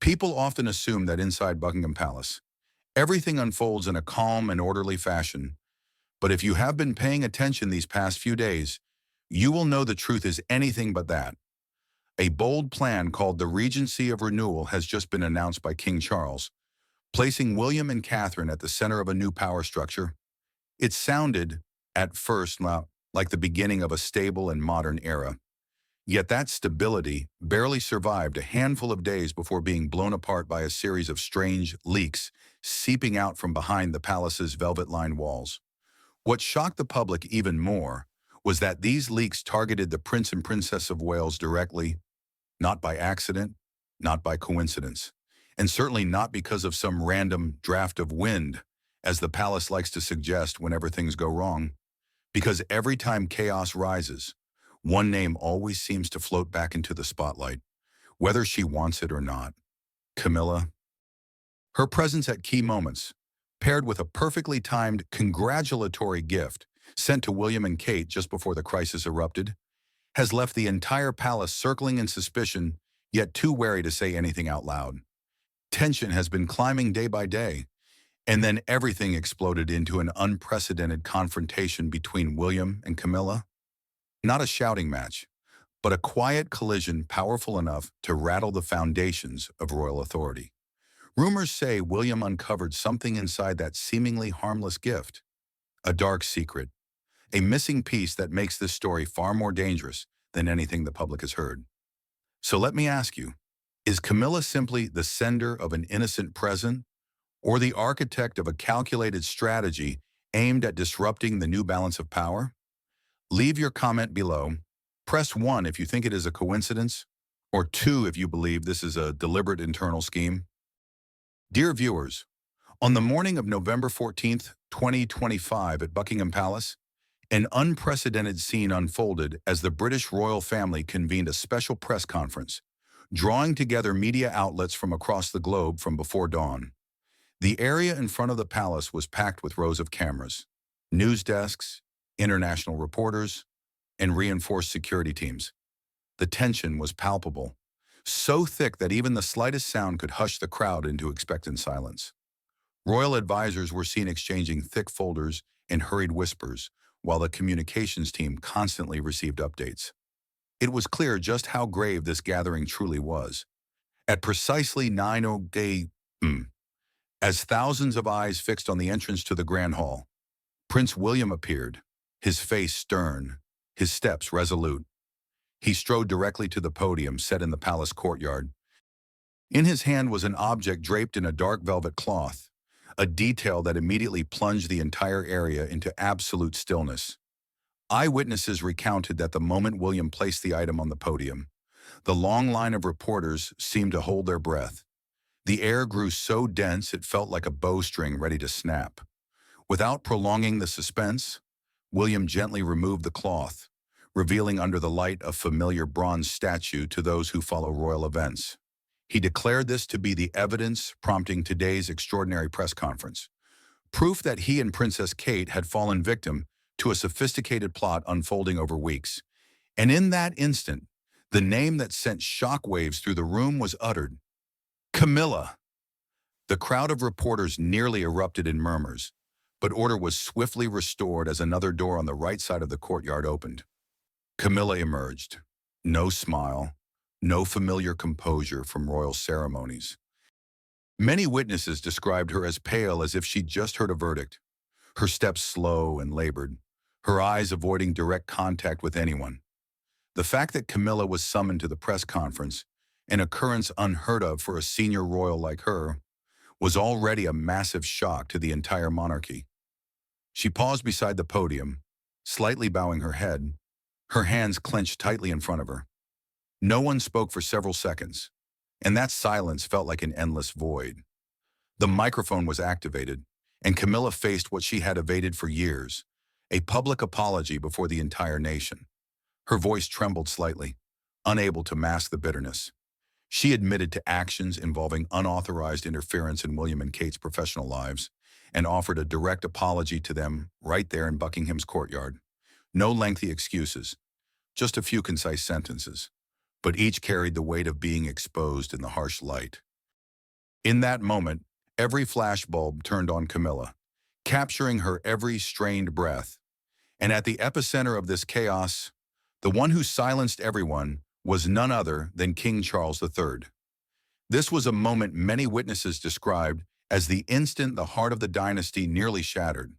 People often assume that inside Buckingham Palace, everything unfolds in a calm and orderly fashion, but if you have been paying attention these past few days, you will know the truth is anything but that. A bold plan called the Regency of Renewal has just been announced by King Charles, placing William and Catherine at the center of a new power structure. It sounded, at first, like the beginning of a stable and modern era. Yet that stability barely survived a handful of days before being blown apart by a series of strange leaks seeping out from behind the palace's velvet-lined walls. What shocked the public even more was that these leaks targeted the Prince and Princess of Wales directly, not by accident, not by coincidence, and certainly not because of some random draft of wind, as the palace likes to suggest whenever things go wrong. Because every time chaos rises, one name always seems to float back into the spotlight, whether she wants it or not. Camilla. Her presence at key moments, paired with a perfectly timed congratulatory gift sent to William and Kate just before the crisis erupted, has left the entire palace circling in suspicion, yet too wary to say anything out loud. Tension has been climbing day by day, and then everything exploded into an unprecedented confrontation between William and Camilla. Not a shouting match, but a quiet collision powerful enough to rattle the foundations of royal authority. Rumors say William uncovered something inside that seemingly harmless gift, a dark secret, a missing piece that makes this story far more dangerous than anything the public has heard. So let me ask you, is Camilla simply the sender of an innocent present, or the architect of a calculated strategy aimed at disrupting the new balance of power? Leave your comment below. Press 1 if you think it is a coincidence, or 2 if you believe this is a deliberate internal scheme. Dear viewers, on the morning of November 14th, 2025 at Buckingham Palace, an unprecedented scene unfolded as the British royal family convened a special press conference, drawing together media outlets from across the globe from before dawn. The area in front of the palace was packed with rows of cameras, news desks, international reporters, and reinforced security teams. The tension was palpable, so thick that even the slightest sound could hush the crowd into expectant silence. Royal advisors were seen exchanging thick folders and hurried whispers, while the communications team constantly received updates. It was clear just how grave this gathering truly was. At precisely 9:00 a.m., as thousands of eyes fixed on the entrance to the Grand Hall, Prince William appeared, his face stern, his steps resolute. He strode directly to the podium set in the palace courtyard. In his hand was an object draped in a dark velvet cloth, a detail that immediately plunged the entire area into absolute stillness. Eyewitnesses recounted that the moment William placed the item on the podium, the long line of reporters seemed to hold their breath. The air grew so dense it felt like a bowstring ready to snap. Without prolonging the suspense, William gently removed the cloth, revealing under the light a familiar bronze statue to those who follow royal events. He declared this to be the evidence prompting today's extraordinary press conference, proof that he and Princess Kate had fallen victim to a sophisticated plot unfolding over weeks. And in that instant, the name that sent shockwaves through the room was uttered: Camilla. The crowd of reporters nearly erupted in murmurs, but order was swiftly restored as another door on the right side of the courtyard opened. Camilla emerged. No smile, no familiar composure from royal ceremonies. Many witnesses described her as pale as if she'd just heard a verdict, her steps slow and labored, her eyes avoiding direct contact with anyone. The fact that Camilla was summoned to the press conference, an occurrence unheard of for a senior royal like her, was already a massive shock to the entire monarchy. She paused beside the podium, slightly bowing her head, her hands clenched tightly in front of her. No one spoke for several seconds, and that silence felt like an endless void. The microphone was activated, and Camilla faced what she had evaded for years, a public apology before the entire nation. Her voice trembled slightly, unable to mask the bitterness. She admitted to actions involving unauthorized interference in William and Kate's professional lives, and offered a direct apology to them right there in Buckingham's courtyard. No lengthy excuses, just a few concise sentences, but each carried the weight of being exposed in the harsh light. In that moment, every flashbulb turned on Camilla, capturing her every strained breath. And at the epicenter of this chaos, the one who silenced everyone was none other than King Charles III. This was a moment many witnesses described as the instant the heart of the dynasty nearly shattered.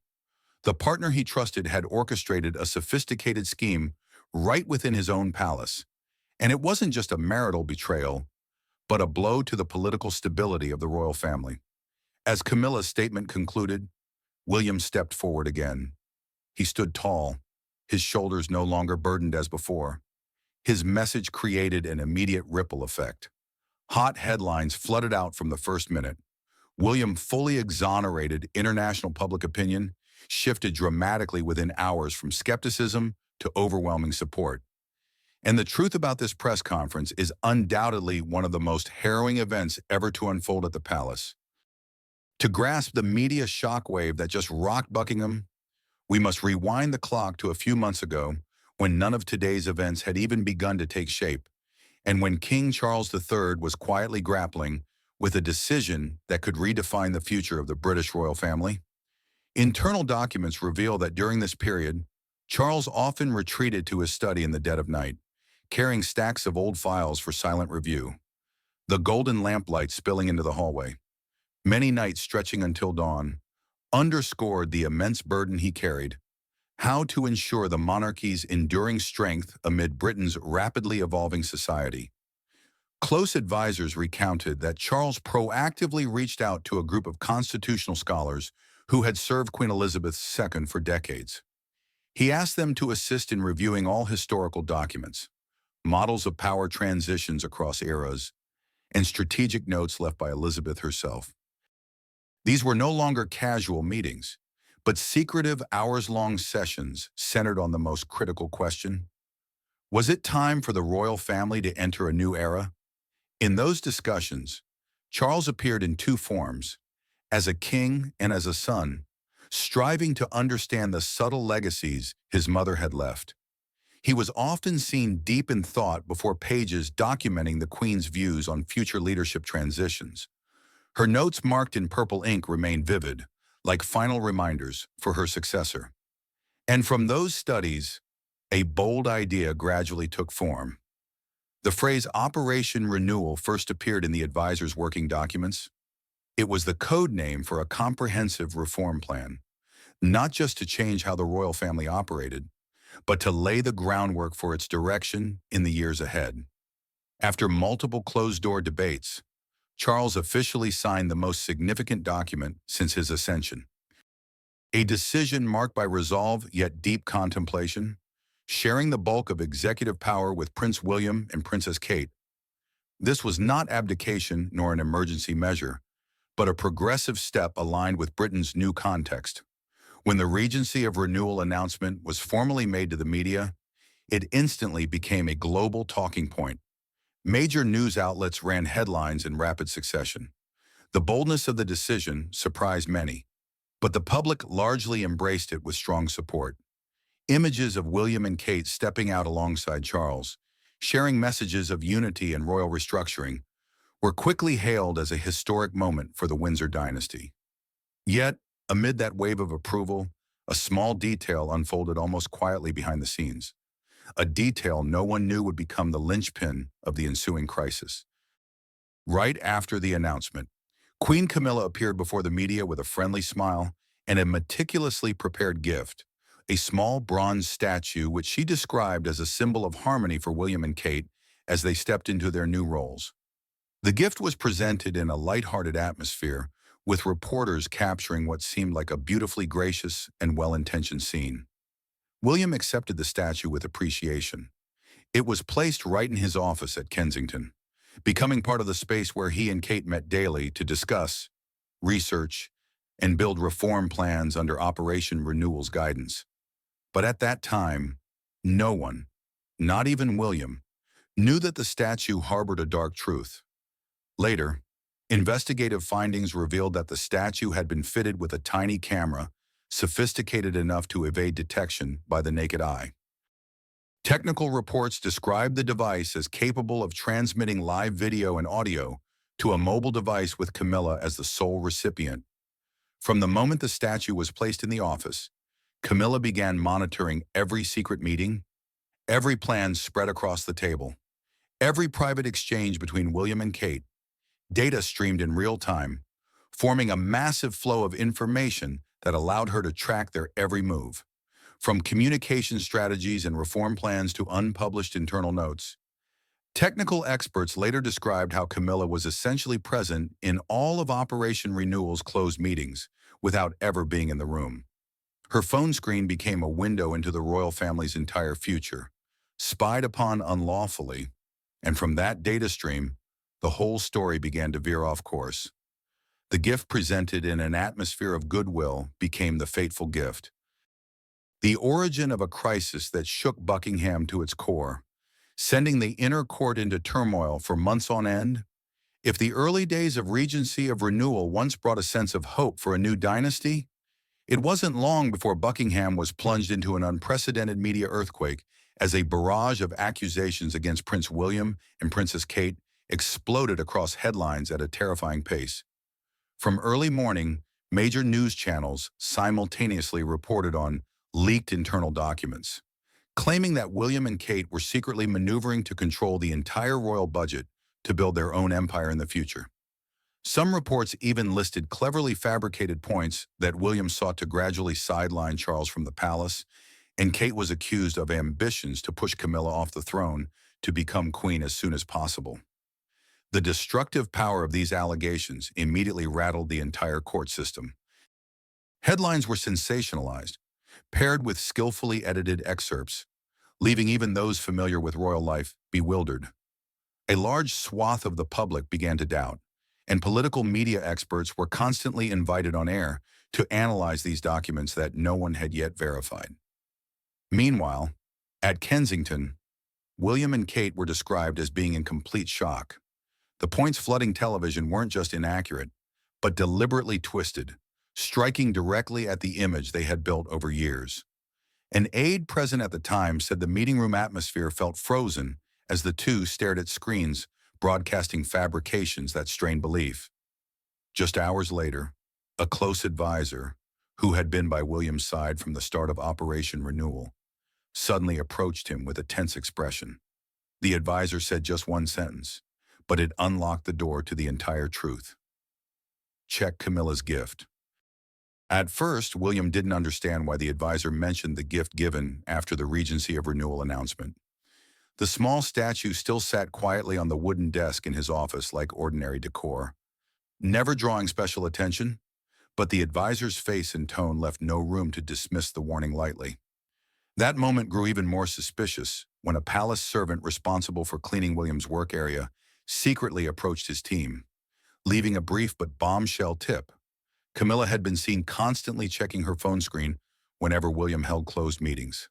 The partner he trusted had orchestrated a sophisticated scheme right within his own palace. And it wasn't just a marital betrayal, but a blow to the political stability of the royal family. As Camilla's statement concluded, William stepped forward again. He stood tall, his shoulders no longer burdened as before. His message created an immediate ripple effect. Hot headlines flooded out from the first minute. William fully exonerated. International public opinion shifted dramatically within hours from skepticism to overwhelming support. And the truth about this press conference is undoubtedly one of the most harrowing events ever to unfold at the palace. To grasp the media shockwave that just rocked Buckingham, we must rewind the clock to a few months ago when none of today's events had even begun to take shape, and when King Charles III was quietly grappling with a decision that could redefine the future of the British royal family. Internal documents reveal that during this period, Charles often retreated to his study in the dead of night, carrying stacks of old files for silent review, the golden lamplight spilling into the hallway. Many nights stretching until dawn underscored the immense burden he carried: how to ensure the monarchy's enduring strength amid Britain's rapidly evolving society. Close advisors recounted that Charles proactively reached out to a group of constitutional scholars who had served Queen Elizabeth II for decades. He asked them to assist in reviewing all historical documents, models of power transitions across eras, and strategic notes left by Elizabeth herself. These were no longer casual meetings, but secretive hours-long sessions centered on the most critical question: was it time for the royal family to enter a new era? In those discussions, Charles appeared in two forms, as a king and as a son, striving to understand the subtle legacies his mother had left. He was often seen deep in thought before pages documenting the Queen's views on future leadership transitions. Her notes marked in purple ink remain vivid, like final reminders for her successor. And from those studies, a bold idea gradually took form. The phrase Operation Renewal first appeared in the advisor's working documents. It was the code name for a comprehensive reform plan, not just to change how the royal family operated, but to lay the groundwork for its direction in the years ahead. After multiple closed-door debates, Charles officially signed the most significant document since his ascension. A decision marked by resolve yet deep contemplation, sharing the bulk of executive power with Prince William and Princess Kate. This was not abdication nor an emergency measure, but a progressive step aligned with Britain's new context. When the Regency of Renewal announcement was formally made to the media, it instantly became a global talking point. Major news outlets ran headlines in rapid succession. The boldness of the decision surprised many, but the public largely embraced it with strong support. Images of William and Kate stepping out alongside Charles, sharing messages of unity and royal restructuring, were quickly hailed as a historic moment for the Windsor dynasty. Yet, amid that wave of approval, a small detail unfolded almost quietly behind the scenes. A detail no one knew would become the linchpin of the ensuing crisis. Right after the announcement, Queen Camilla appeared before the media with a friendly smile and a meticulously prepared gift, a small bronze statue which she described as a symbol of harmony for William and Kate as they stepped into their new roles. The gift was presented in a light-hearted atmosphere, with reporters capturing what seemed like a beautifully gracious and well-intentioned scene. William accepted the statue with appreciation. It was placed right in his office at Kensington, becoming part of the space where he and Kate met daily to discuss, research, and build reform plans under Operation Renewal's guidance. But at that time, no one, not even William, knew that the statue harbored a dark truth. Later, investigative findings revealed that the statue had been fitted with a tiny camera, sophisticated enough to evade detection by the naked eye. Technical reports described the device as capable of transmitting live video and audio, to a mobile device with Camila as the sole recipient. From the moment the statue was placed in the office, Camila began monitoring every secret meeting, every plan spread across the table, every private exchange between William and Kate. Data streamed in real time, forming a massive flow of information that allowed her to track their every move. From communication strategies and reform plans to unpublished internal notes, technical experts later described how Camila was essentially present in all of Operation Renewal's closed meetings without ever being in the room. Her phone screen became a window into the royal family's entire future, spied upon unlawfully, and from that data stream, the whole story began to veer off course. The gift presented in an atmosphere of goodwill became the fateful gift. The origin of a crisis that shook Buckingham to its core, sending the inner court into turmoil for months on end. If the early days of Regency of Renewal once brought a sense of hope for a new dynasty, it wasn't long before Buckingham was plunged into an unprecedented media earthquake as a barrage of accusations against Prince William and Princess Kate exploded across headlines at a terrifying pace. From early morning, major news channels simultaneously reported on leaked internal documents, claiming that William and Kate were secretly maneuvering to control the entire royal budget to build their own empire in the future. Some reports even listed cleverly fabricated points that William sought to gradually sideline Charles from the palace, and Kate was accused of ambitions to push Camilla off the throne to become queen as soon as possible. The destructive power of these allegations immediately rattled the entire court system. Headlines were sensationalized, paired with skillfully edited excerpts, leaving even those familiar with royal life bewildered. A large swath of the public began to doubt, and political media experts were constantly invited on air to analyze these documents that no one had yet verified. Meanwhile, at Kensington, William and Kate were described as being in complete shock. The points flooding television weren't just inaccurate, but deliberately twisted, striking directly at the image they had built over years. An aide present at the time said the meeting room atmosphere felt frozen as the two stared at screens broadcasting fabrications that strained belief. Just hours later, a close advisor, who had been by William's side from the start of Operation Renewal, suddenly approached him with a tense expression. The advisor said just one sentence, but it unlocked the door to the entire truth. Check Camilla's gift. At first, William didn't understand why the advisor mentioned the gift given after the Regency of Renewal announcement. The small statue still sat quietly on the wooden desk in his office like ordinary decor, never drawing special attention, but the advisor's face and tone left no room to dismiss the warning lightly. That moment grew even more suspicious when a palace servant responsible for cleaning William's work area secretly approached his team, leaving a brief but bombshell tip. Camilla had been seen constantly checking her phone screen whenever William held closed meetings.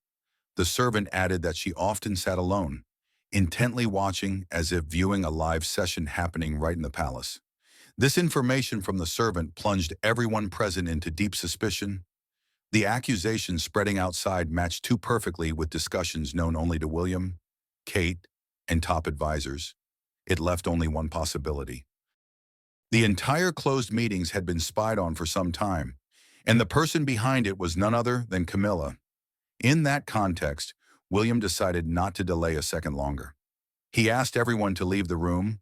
The servant added that she often sat alone, intently watching as if viewing a live session happening right in the palace. This information from the servant plunged everyone present into deep suspicion. The accusations spreading outside matched too perfectly with discussions known only to William, Kate, and top advisors. It left only one possibility. The entire closed meetings had been spied on for some time, and the person behind it was none other than Camilla. In that context, William decided not to delay a second longer. He asked everyone to leave the room,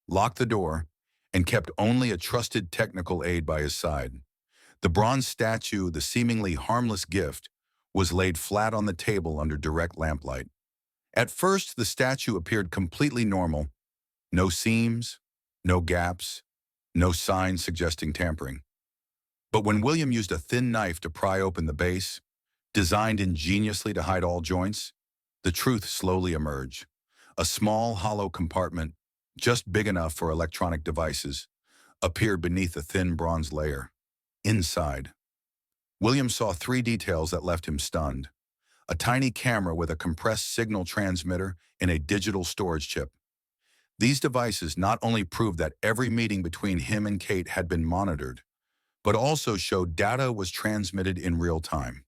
locked the door, and kept only a trusted technical aide by his side. The bronze statue, the seemingly harmless gift, was laid flat on the table under direct lamplight. At first, the statue appeared completely normal. No seams, no gaps, no signs suggesting tampering. But when William used a thin knife to pry open the base, designed ingeniously to hide all joints, the truth slowly emerged. A small, hollow compartment, just big enough for electronic devices, appeared beneath the thin bronze layer. Inside, William saw three details that left him stunned. A tiny camera with a compressed signal transmitter and a digital storage chip. These devices not only proved that every meeting between him and Kate had been monitored, but also showed data was transmitted in real time.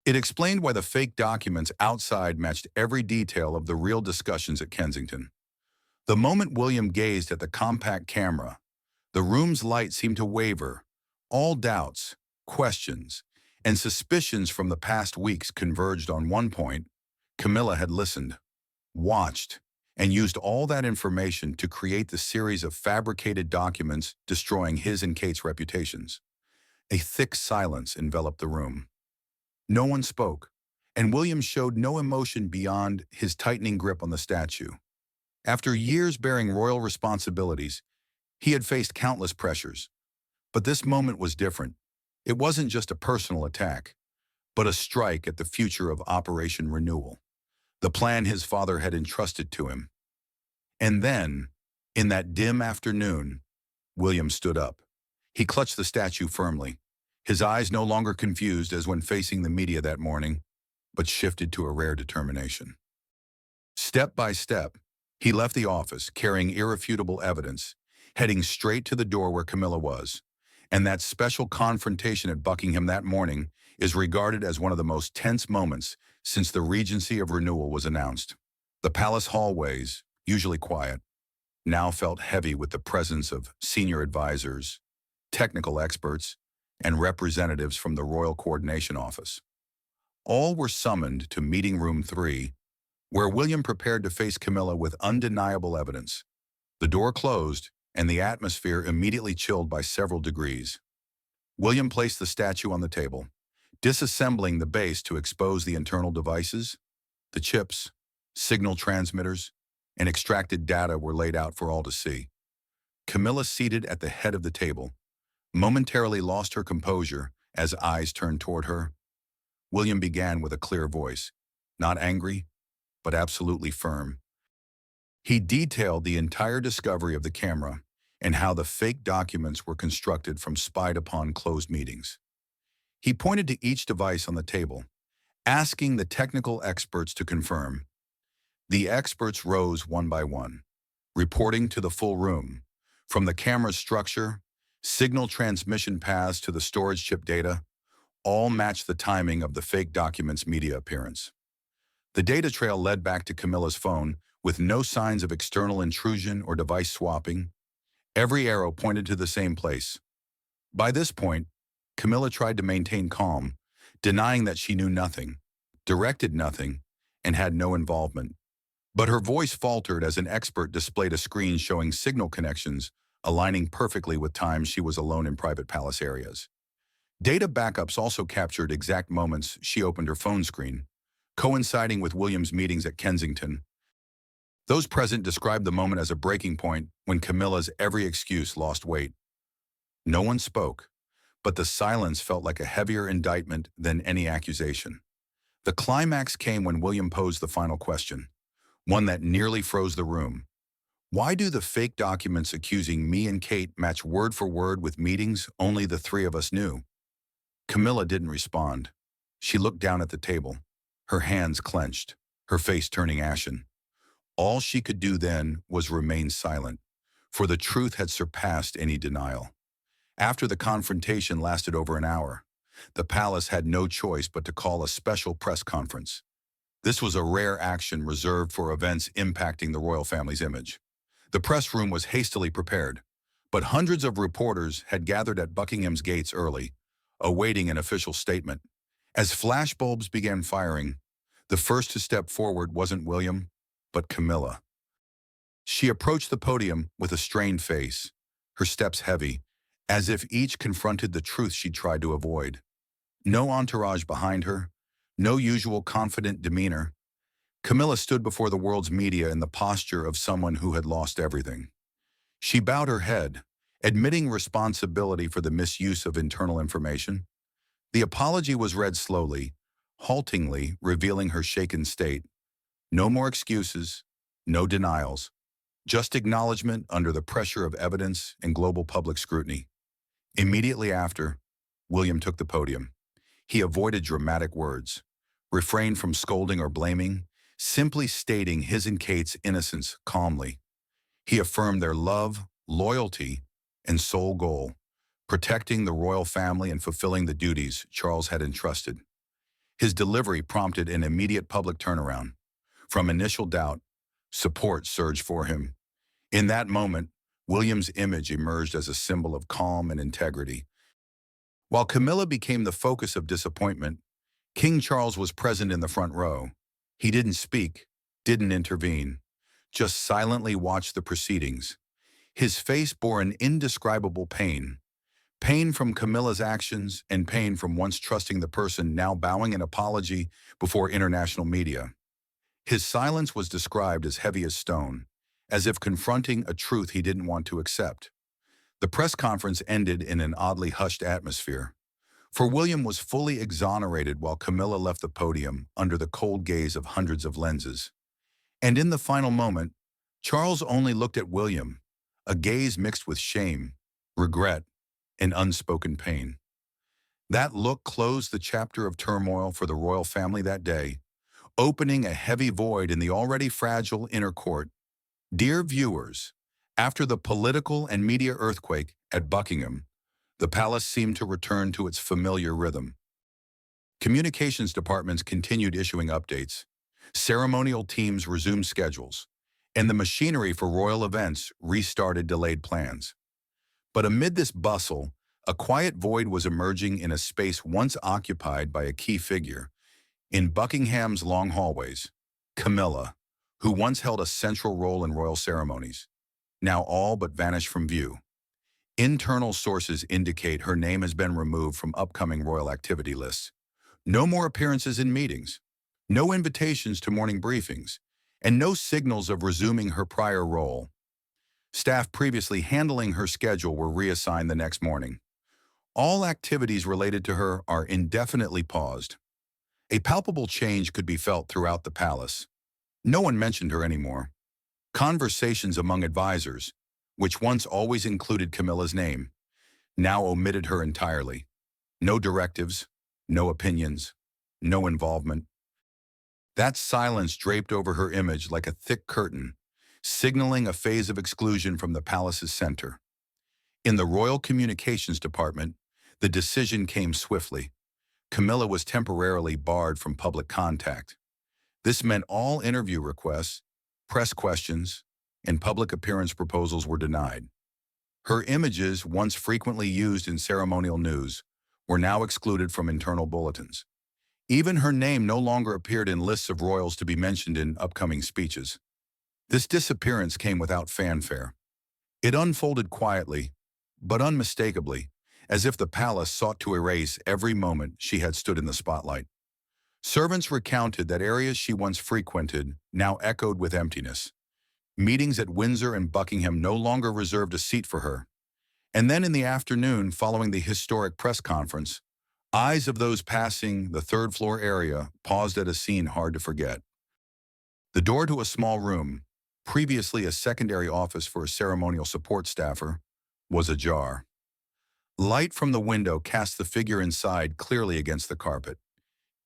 It explained why the fake documents outside matched every detail of the real discussions at Kensington. The moment William gazed at the compact camera, the room's light seemed to waver. All doubts, questions, and suspicions from the past weeks converged on one point. Camila had listened, watched, and used all that information to create the series of fabricated documents destroying his and Kate's reputations. A thick silence enveloped the room. No one spoke, and William showed no emotion beyond his tightening grip on the statue. After years bearing royal responsibilities, he had faced countless pressures. But this moment was different. It wasn't just a personal attack, but a strike at the future of Operation Renewal, the plan his father had entrusted to him. And then, in that dim afternoon, William stood up. He clutched the statue firmly, his eyes no longer confused as when facing the media that morning, but shifted to a rare determination. Step by step, he left the office carrying irrefutable evidence, heading straight to the door where Camilla was. And that special confrontation at Buckingham that morning is regarded as one of the most tense moments since the Regency of Renewal was announced. The palace hallways, usually quiet, now felt heavy with the presence of senior advisors, technical experts, and representatives from the Royal Coordination Office. All were summoned to Meeting Room 3, where William prepared to face Camilla with undeniable evidence. The door closed, and the atmosphere immediately chilled by several degrees. William placed the statue on the table, disassembling the base to expose the internal devices. The chips, signal transmitters, and extracted data were laid out for all to see. Camilla, seated at the head of the table, momentarily lost her composure as eyes turned toward her. William began with a clear voice, not angry, but absolutely firm. He detailed the entire discovery of the camera and how the fake documents were constructed from spied-upon closed meetings. He pointed to each device on the table, asking the technical experts to confirm. The experts rose one by one, reporting to the full room, from the camera's structure, signal transmission paths to the storage chip data, all matched the timing of the fake document's media appearance. The data trail led back to Camilla's phone with no signs of external intrusion or device swapping. Every arrow pointed to the same place. By this point, Camilla tried to maintain calm, denying that she knew nothing, directed nothing, and had no involvement. But her voice faltered as an expert displayed a screen showing signal connections aligning perfectly with times she was alone in private palace areas. Data backups also captured exact moments she opened her phone screen, coinciding with William's meetings at Kensington. Those present described the moment as a breaking point when Camilla's every excuse lost weight. No one spoke, but the silence felt like a heavier indictment than any accusation. The climax came when William posed the final question, one that nearly froze the room. Why do the fake documents accusing me and Kate match word for word with meetings only the three of us knew? Camilla didn't respond. She looked down at the table, her hands clenched, her face turning ashen. All she could do then was remain silent, for the truth had surpassed any denial. After the confrontation lasted over an hour, the palace had no choice but to call a special press conference. This was a rare action reserved for events impacting the royal family's image. The press room was hastily prepared, but hundreds of reporters had gathered at Buckingham's gates early, awaiting an official statement. As flashbulbs began firing, the first to step forward wasn't William, but Camilla. She approached the podium with a strained face, her steps heavy, as if each confronted the truth she'd tried to avoid. No entourage behind her, no usual confident demeanor. Camilla stood before the world's media in the posture of someone who had lost everything. She bowed her head, admitting responsibility for the misuse of internal information. The apology was read slowly, haltingly revealing her shaken state. No more excuses, no denials, just acknowledgement under the pressure of evidence and global public scrutiny. Immediately after, William took the podium. He avoided dramatic words, refrained from scolding or blaming, simply stating his and Kate's innocence calmly. He affirmed their love, loyalty, and sole goal, protecting the royal family and fulfilling the duties Charles had entrusted. His delivery prompted an immediate public turnaround. From initial doubt, support surged for him. In that moment, William's image emerged as a symbol of calm and integrity. While Camilla became the focus of disappointment, King Charles was present in the front row. He didn't speak, didn't intervene, just silently watched the proceedings. His face bore an indescribable pain. Pain from Camilla's actions and pain from once trusting the person now bowing an apology before international media. His silence was described as heavy as stone, as if confronting a truth he didn't want to accept. The press conference ended in an oddly hushed atmosphere, for William was fully exonerated while Camilla left the podium under the cold gaze of hundreds of lenses. And in the final moment, Charles only looked at William, a gaze mixed with shame, regret, and unspoken pain. That look closed the chapter of turmoil for the royal family that day, opening a heavy void in the already fragile inner court. Dear viewers, after the political and media earthquake at Buckingham, the palace seemed to return to its familiar rhythm. Communications departments continued issuing updates, ceremonial teams resumed schedules, and the machinery for royal events restarted delayed plans. But amid this bustle, a quiet void was emerging in a space once occupied by a key figure. In Buckingham's long hallways, Camilla, who once held a central role in royal ceremonies, now all but vanished from view. Internal sources indicate her name has been removed from upcoming royal activity lists. No more appearances in meetings, no invitations to morning briefings, and no signals of resuming her prior role. Staff previously handling her schedule were reassigned the next morning. All activities related to her are indefinitely paused. A palpable change could be felt throughout the palace. No one mentioned her anymore. Conversations among advisors, which once always included Camilla's name, now omitted her entirely. No directives, no opinions, no involvement. That silence draped over her image like a thick curtain, signaling a phase of exclusion from the palace's center. In the Royal Communications Department, the decision came swiftly. Camilla was temporarily barred from public contact. This meant all interview requests, press questions, and public appearance proposals were denied. Her images, once frequently used in ceremonial news, were now excluded from internal bulletins. Even her name no longer appeared in lists of royals to be mentioned in upcoming speeches. This disappearance came without fanfare. It unfolded quietly, but unmistakably, as if the palace sought to erase every moment she had stood in the spotlight. Servants recounted that areas she once frequented now echoed with emptiness. Meetings at Windsor and Buckingham no longer reserved a seat for her. And then in the afternoon, following the historic press conference, eyes of those passing the third-floor area paused at a scene hard to forget. The door to a small room, previously a secondary office for a ceremonial support staffer, was ajar. Light from the window cast the figure inside clearly against the carpet.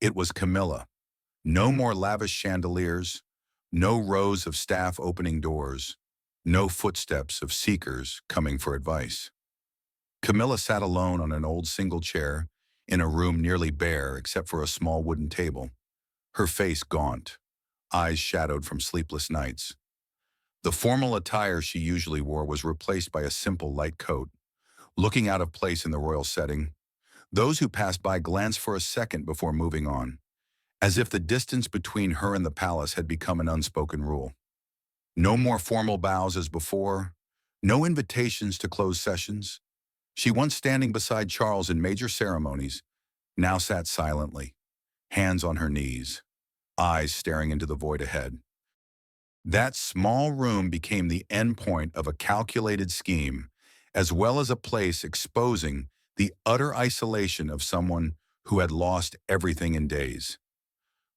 It was Camilla. No more lavish chandeliers, no rows of staff opening doors, no footsteps of seekers coming for advice. Camilla sat alone on an old single chair in a room nearly bare except for a small wooden table, her face gaunt, eyes shadowed from sleepless nights. The formal attire she usually wore was replaced by a simple light coat. Looking out of place in the royal setting, those who passed by glanced for a second before moving on, as if the distance between her and the palace had become an unspoken rule. No more formal bows as before, no invitations to closed sessions. She, once standing beside Charles in major ceremonies, now sat silently, hands on her knees, eyes staring into the void ahead. That small room became the endpoint of a calculated scheme, as well as a place exposing the utter isolation of someone who had lost everything in days.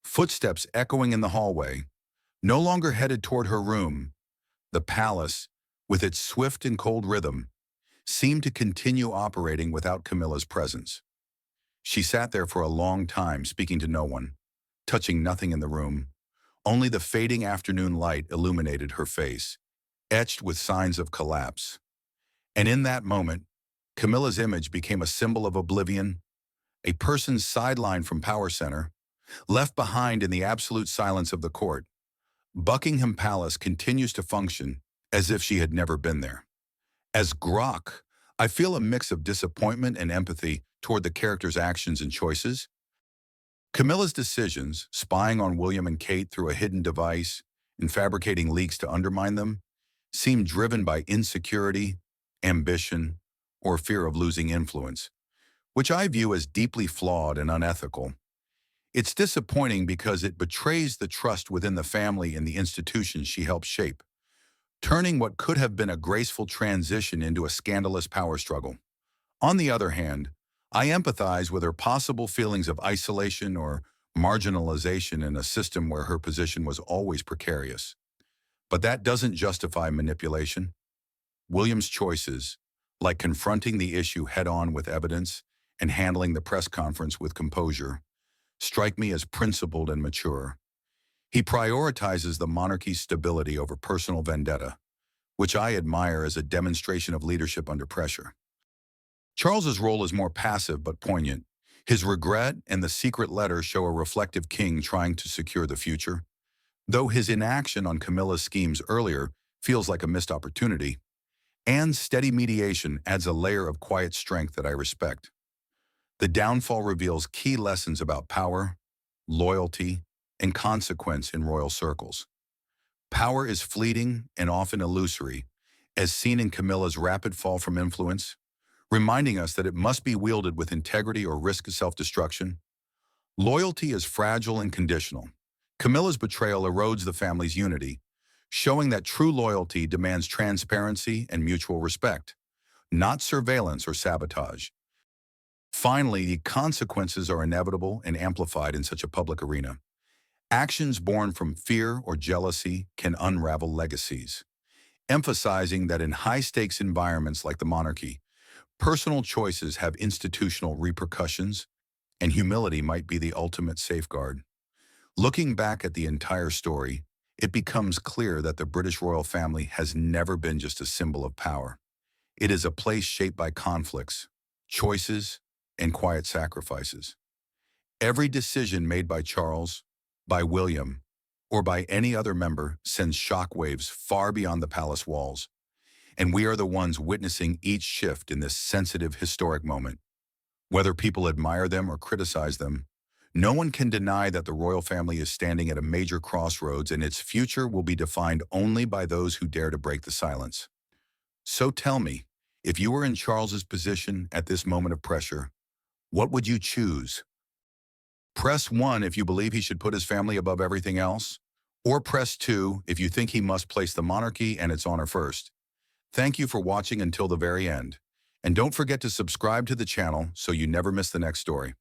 Footsteps echoing in the hallway, no longer headed toward her room, the palace, with its swift and cold rhythm, seemed to continue operating without Camilla's presence. She sat there for a long time, speaking to no one, touching nothing in the room. Only the fading afternoon light illuminated her face, etched with signs of collapse. And in that moment, Camilla's image became a symbol of oblivion, a person sidelined from power center, left behind in the absolute silence of the court. Buckingham Palace continues to function, as if she had never been there. As Grok, I feel a mix of disappointment and empathy toward the character's actions and choices. Camilla's decisions, spying on William and Kate through a hidden device and fabricating leaks to undermine them, seem driven by insecurity, ambition, or fear of losing influence, which I view as deeply flawed and unethical. It's disappointing because it betrays the trust within the family and the institutions she helped shape, turning what could have been a graceful transition into a scandalous power struggle. On the other hand, I empathize with her possible feelings of isolation or marginalization in a system where her position was always precarious. But that doesn't justify manipulation. William's choices, like confronting the issue head-on with evidence and handling the press conference with composure, strike me as principled and mature. He prioritizes the monarchy's stability over personal vendetta, which I admire as a demonstration of leadership under pressure. Charles's role is more passive but poignant. His regret and the secret letter show a reflective king trying to secure the future. Though his inaction on Camilla's schemes earlier feels like a missed opportunity, Anne's steady mediation adds a layer of quiet strength that I respect. The downfall reveals key lessons about power, loyalty, and consequence in royal circles. Power is fleeting and often illusory, as seen in Camilla's rapid fall from influence, reminding us that it must be wielded with integrity or risk self-destruction. Loyalty is fragile and conditional. Camilla's betrayal erodes the family's unity, showing that true loyalty demands transparency and mutual respect, not surveillance or sabotage. Finally, the consequences are inevitable and amplified in such a public arena. Actions born from fear or jealousy can unravel legacies, emphasizing that in high-stakes environments like the monarchy, personal choices have institutional repercussions, and humility might be the ultimate safeguard. Looking back at the entire story, it becomes clear that the British royal family has never been just a symbol of power. It is a place shaped by conflicts, choices, and quiet sacrifices. Every decision made by Charles, by William, or by any other member sends shockwaves far beyond the palace walls, and we are the ones witnessing each shift in this sensitive historic moment. Whether people admire them or criticize them, no one can deny that the royal family is standing at a major crossroads and its future will be defined only by those who dare to break the silence. So tell me, if you were in Charles's position at this moment of pressure, what would you choose? Press 1 if you believe he should put his family above everything else, or press 2 if you think he must place the monarchy and its honor first. Thank you for watching until the very end. And don't forget to subscribe to the channel so you never miss the next story.